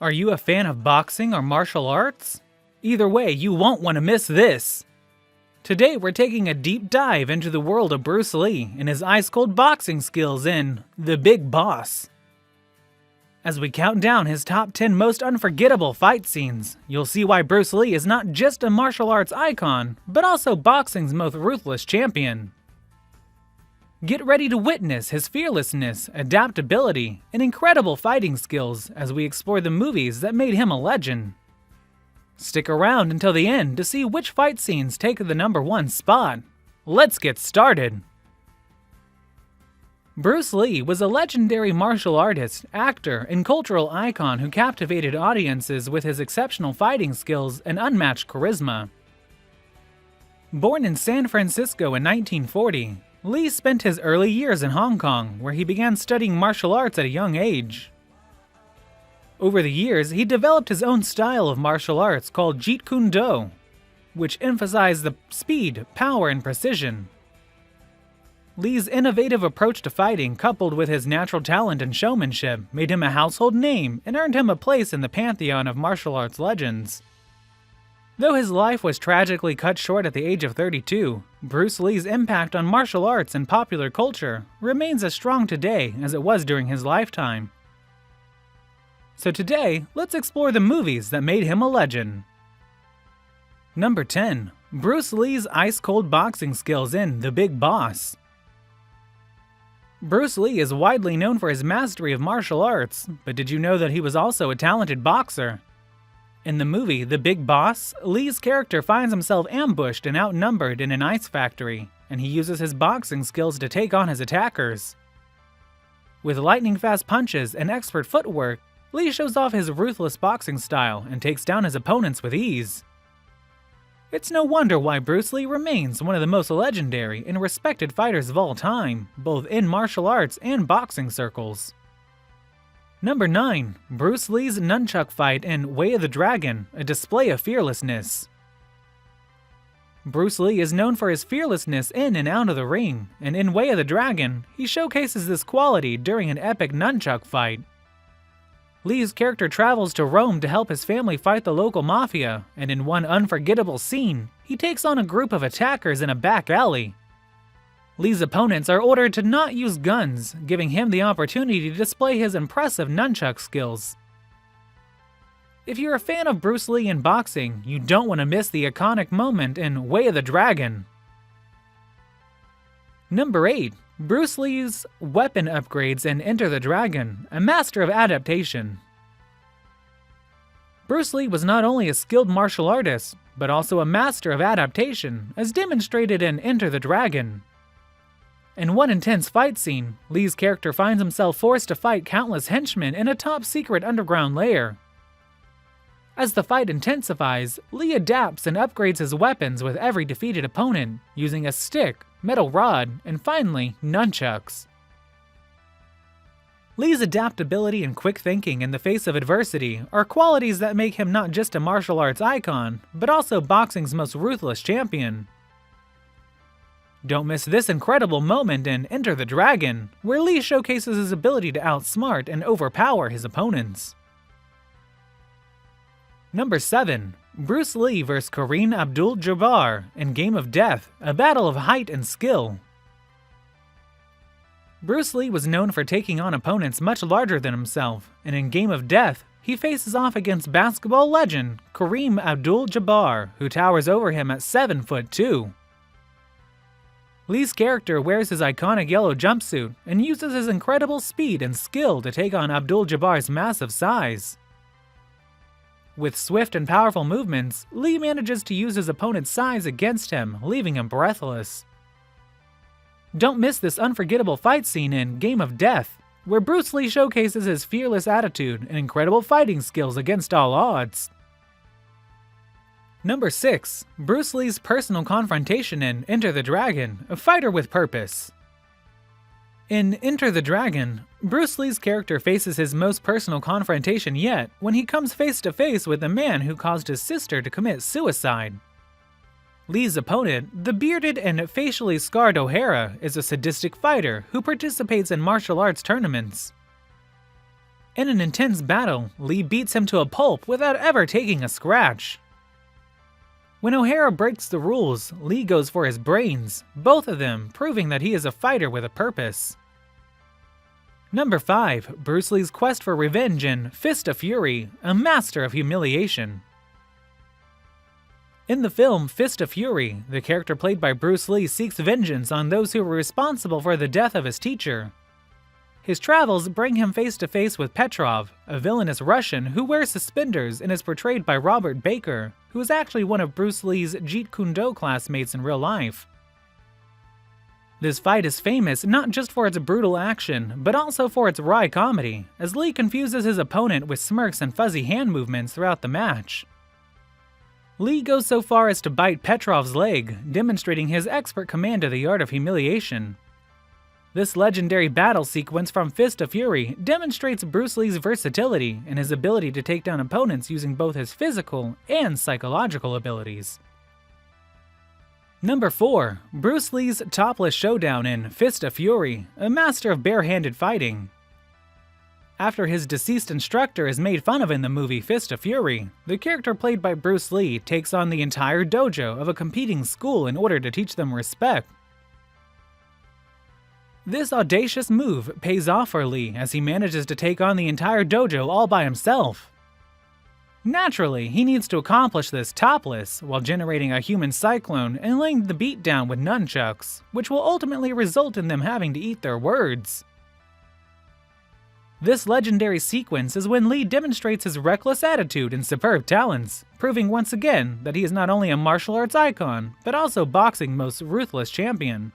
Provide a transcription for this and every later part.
Are you a fan of boxing or martial arts? Either way, you won't want to miss this! Today we're taking a deep dive into the world of Bruce Lee and his ice-cold boxing skills in The Big Boss. As we count down his top 10 most unforgettable fight scenes, you'll see why Bruce Lee is not just a martial arts icon, but also boxing's most ruthless champion. Get ready to witness his fearlessness, adaptability, and incredible fighting skills as we explore the movies that made him a legend. Stick around until the end to see which fight scenes take the #1 spot. Let's get started! Bruce Lee was a legendary martial artist, actor, and cultural icon who captivated audiences with his exceptional fighting skills and unmatched charisma. Born in San Francisco in 1940, Lee spent his early years in Hong Kong, where he began studying martial arts at a young age. Over the years, he developed his own style of martial arts called Jeet Kune Do, which emphasized the speed, power, and precision. Lee's innovative approach to fighting, coupled with his natural talent and showmanship, made him a household name and earned him a place in the pantheon of martial arts legends. Though his life was tragically cut short at the age of 32, Bruce Lee's impact on martial arts and popular culture remains as strong today as it was during his lifetime. So today, let's explore the movies that made him a legend. Number 10. Bruce Lee's ice-cold boxing skills in The Big Boss. Bruce Lee is widely known for his mastery of martial arts, but did you know that he was also a talented boxer? In the movie The Big Boss, Lee's character finds himself ambushed and outnumbered in an ice factory, and he uses his boxing skills to take on his attackers. With lightning-fast punches and expert footwork, Lee shows off his ruthless boxing style and takes down his opponents with ease. It's no wonder why Bruce Lee remains one of the most legendary and respected fighters of all time, both in martial arts and boxing circles. Number 9. Bruce Lee's nunchuck fight in Way of the Dragon, a display of fearlessness. Bruce Lee is known for his fearlessness in and out of the ring, and in Way of the Dragon, he showcases this quality during an epic nunchuck fight. Lee's character travels to Rome to help his family fight the local mafia, and in one unforgettable scene, he takes on a group of attackers in a back alley. Lee's opponents are ordered to not use guns, giving him the opportunity to display his impressive nunchuck skills. If you're a fan of Bruce Lee in boxing, you don't want to miss the iconic moment in Way of the Dragon. Number 8. Bruce Lee's weapon upgrades in Enter the Dragon, a master of adaptation. Bruce Lee was not only a skilled martial artist, but also a master of adaptation, as demonstrated in Enter the Dragon. In one intense fight scene, Lee's character finds himself forced to fight countless henchmen in a top-secret underground lair. As the fight intensifies, Lee adapts and upgrades his weapons with every defeated opponent, using a stick, metal rod, and finally, nunchucks. Lee's adaptability and quick thinking in the face of adversity are qualities that make him not just a martial arts icon, but also boxing's most ruthless champion. Don't miss this incredible moment in Enter the Dragon, where Lee showcases his ability to outsmart and overpower his opponents. Number 7. Bruce Lee vs. Kareem Abdul-Jabbar in Game of Death, a battle of height and skill. Bruce Lee was known for taking on opponents much larger than himself, and in Game of Death, he faces off against basketball legend Kareem Abdul-Jabbar, who towers over him at 7'2". Lee's character wears his iconic yellow jumpsuit and uses his incredible speed and skill to take on Abdul-Jabbar's massive size. With swift and powerful movements, Lee manages to use his opponent's size against him, leaving him breathless. Don't miss this unforgettable fight scene in Game of Death, where Bruce Lee showcases his fearless attitude and incredible fighting skills against all odds. Number 6. Bruce Lee's personal confrontation in Enter the Dragon, a fighter with purpose. In Enter the Dragon, Bruce Lee's character faces his most personal confrontation yet when he comes face to face with the man who caused his sister to commit suicide. Lee's opponent, the bearded and facially scarred O'Hara, is a sadistic fighter who participates in martial arts tournaments. In an intense battle, Lee beats him to a pulp without ever taking a scratch. When O'Hara breaks the rules, Lee goes for his brains, both of them proving that he is a fighter with a purpose. Number 5. Bruce Lee's quest for revenge in Fist of Fury, a master of humiliation. In the film Fist of Fury, the character played by Bruce Lee seeks vengeance on those who were responsible for the death of his teacher. His travels bring him face to face with Petrov, a villainous Russian who wears suspenders and is portrayed by Robert Baker, who is actually one of Bruce Lee's Jeet Kune Do classmates in real life. This fight is famous not just for its brutal action, but also for its wry comedy, as Lee confuses his opponent with smirks and fuzzy hand movements throughout the match. Lee goes so far as to bite Petrov's leg, demonstrating his expert command of the art of humiliation. This legendary battle sequence from Fist of Fury demonstrates Bruce Lee's versatility and his ability to take down opponents using both his physical and psychological abilities. Number 4. Bruce Lee's topless showdown in Fist of Fury, a master of barehanded fighting. After his deceased instructor is made fun of in the movie Fist of Fury, the character played by Bruce Lee takes on the entire dojo of a competing school in order to teach them respect. This audacious move pays off for Lee as he manages to take on the entire dojo all by himself. Naturally, he needs to accomplish this topless, while generating a human cyclone and laying the beat down with nunchucks, which will ultimately result in them having to eat their words. This legendary sequence is when Lee demonstrates his reckless attitude and superb talents, proving once again that he is not only a martial arts icon, but also boxing's most ruthless champion.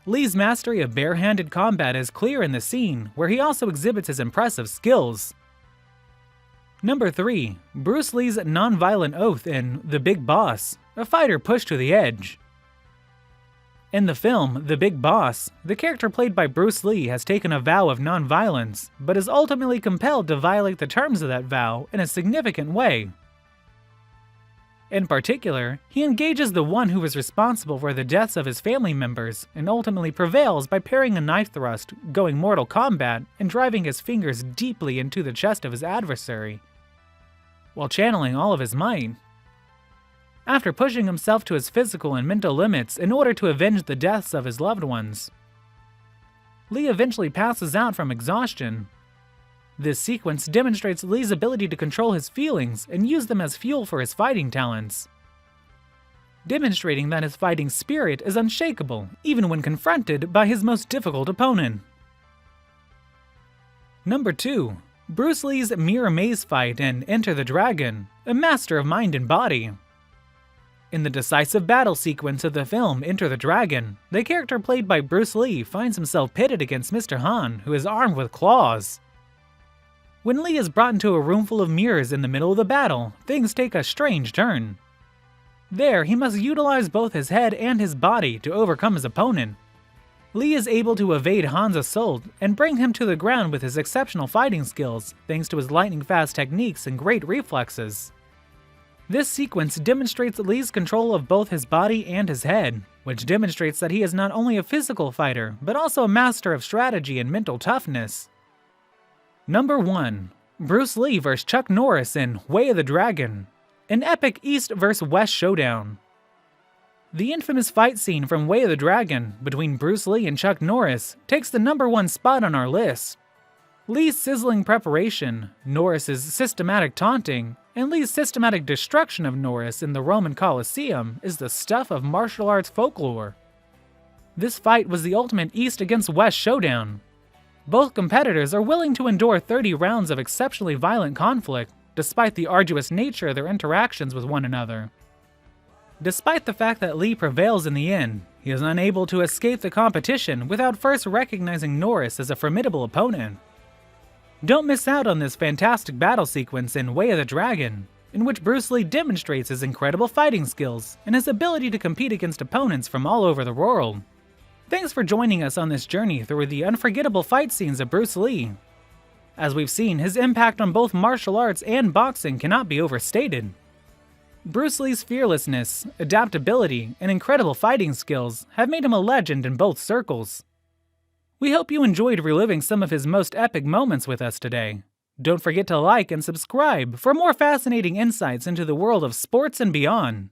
Lee's mastery of barehanded combat is clear in the scene, where he also exhibits his impressive skills. Number 3. Bruce Lee's non-violent oath in The Big Boss, a fighter pushed to the edge. In the film The Big Boss, the character played by Bruce Lee has taken a vow of non-violence, but is ultimately compelled to violate the terms of that vow in a significant way. In particular, he engages the one who was responsible for the deaths of his family members and ultimately prevails by parrying a knife thrust, going Mortal Kombat, and driving his fingers deeply into the chest of his adversary, while channeling all of his might. After pushing himself to his physical and mental limits in order to avenge the deaths of his loved ones, Lee eventually passes out from exhaustion. This sequence demonstrates Lee's ability to control his feelings and use them as fuel for his fighting talents, demonstrating that his fighting spirit is unshakable even when confronted by his most difficult opponent. Number 2. Bruce Lee's mirror maze fight in Enter the Dragon, a master of mind and body. In the decisive battle sequence of the film Enter the Dragon, the character played by Bruce Lee finds himself pitted against Mr. Han, who is armed with claws. When Lee is brought into a room full of mirrors in the middle of the battle, things take a strange turn. There, he must utilize both his head and his body to overcome his opponent. Lee is able to evade Han's assault and bring him to the ground with his exceptional fighting skills, thanks to his lightning-fast techniques and great reflexes. This sequence demonstrates Lee's control of both his body and his head, which demonstrates that he is not only a physical fighter, but also a master of strategy and mental toughness. Number 1. Bruce Lee vs. Chuck Norris in Way of the Dragon, an epic East vs. West showdown. The infamous fight scene from Way of the Dragon between Bruce Lee and Chuck Norris takes the number 1 spot on our list. Lee's sizzling preparation, Norris's systematic taunting, and Lee's systematic destruction of Norris in the Roman Colosseum is the stuff of martial arts folklore. This fight was the ultimate East against West showdown. Both competitors are willing to endure 30 rounds of exceptionally violent conflict, despite the arduous nature of their interactions with one another. Despite the fact that Lee prevails in the end, he is unable to escape the competition without first recognizing Norris as a formidable opponent. Don't miss out on this fantastic battle sequence in Way of the Dragon, in which Bruce Lee demonstrates his incredible fighting skills and his ability to compete against opponents from all over the world. Thanks for joining us on this journey through the unforgettable fight scenes of Bruce Lee. As we've seen, his impact on both martial arts and boxing cannot be overstated. Bruce Lee's fearlessness, adaptability, and incredible fighting skills have made him a legend in both circles. We hope you enjoyed reliving some of his most epic moments with us today. Don't forget to like and subscribe for more fascinating insights into the world of sports and beyond.